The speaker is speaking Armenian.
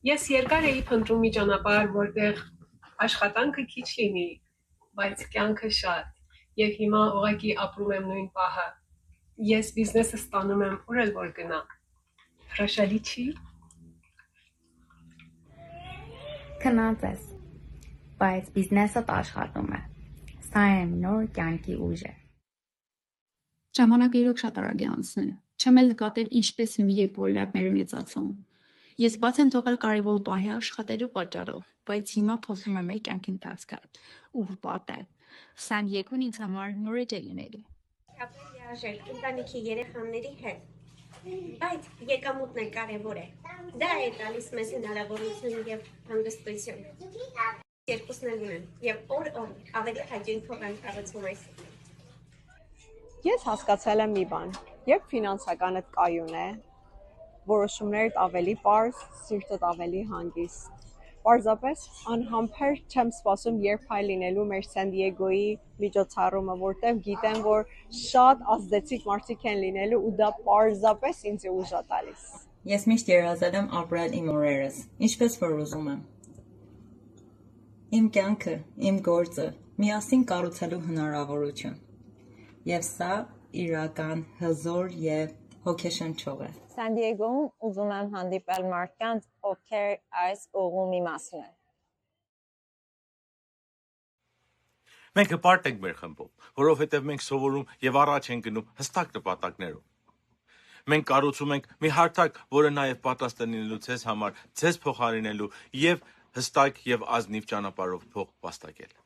Ես երկար էի փնտրում մի ճանապարհ, որտեղ աշխատանքը քիչ լինի, բայց կյանքը շատ, եւ հիմա ուղղակի ապրում եմ նույն պահը։ Ես բիզնեսը ստանում եմ ուր էլ որ գնամ։ Հրաշալի չի։ Քնած ես, բայց բիզնեսը աշխատում է։ Սա իմ նոր կյանքի ուժը։ Ժամանակը իրոք շատ արագ է անցնում։ Չեմ էլ նկատել ինչպես մի երբ մեր ունեցածում։ Ես բաց եմ թողել կարևոր պահի աշխատելու պատճառով, բայց հիմա փոխում եմ մեր կյանքի ընթացքը։ Ու պատը։ Սան եկուն ինձ համար նորեջ է լինելու։ Ապրել լիարժեք ընտանիքի երեխաների հետ, բայց եկամուտն է կարևոր է։ Դա է տալիս մեզ հնարավորություն եւ հանգստություն։ Երկուսն էլ ունեն եւ օր ավելի հաճույք փող են կառուցում այս։ Ես հասկացել եմ մի բան, երբ ֆինանսականդ կայուն է, որոշումներդ ավելի պարզ, սիրտդ ավելի հանգիստ։ Պարզապես անհամբեր չեմ սպասում, երբ հայ լինելու մեր Սան Դիեգոյի միջոցառումը, որտեղ գիտեմ, որ շատ ազդեցիկ մարդիկ են լինելու ու դա պարզապես ինձ ուժ է տալիս։ Ես միշտ երազել եմ ապրել իմ օրերս, ինչպես որ ուզում եմ։ Իմ կյանքը, իմ գործը միասին կառուցելու հնարավորություն։ Եվ սա իրական հզոր և հոգեշնչող է։ Սան Դիեգոում ուզում եմ հանդիպել մարդկանց, ովքեր այս ուղղումի մասին են։ Մենք հպարտ ենք մեր խմբով, որովհետև մենք սովորում և առաջ ենք գնում հստակ նպատակներով։ Մենք կառուցում ենք մի հարթակ, որը նաև պատրաստ է լինելու ձեզ համար, ձեզ փոխարինելու և հստակ և ազնիվ ճանապարհով փող վաստակել։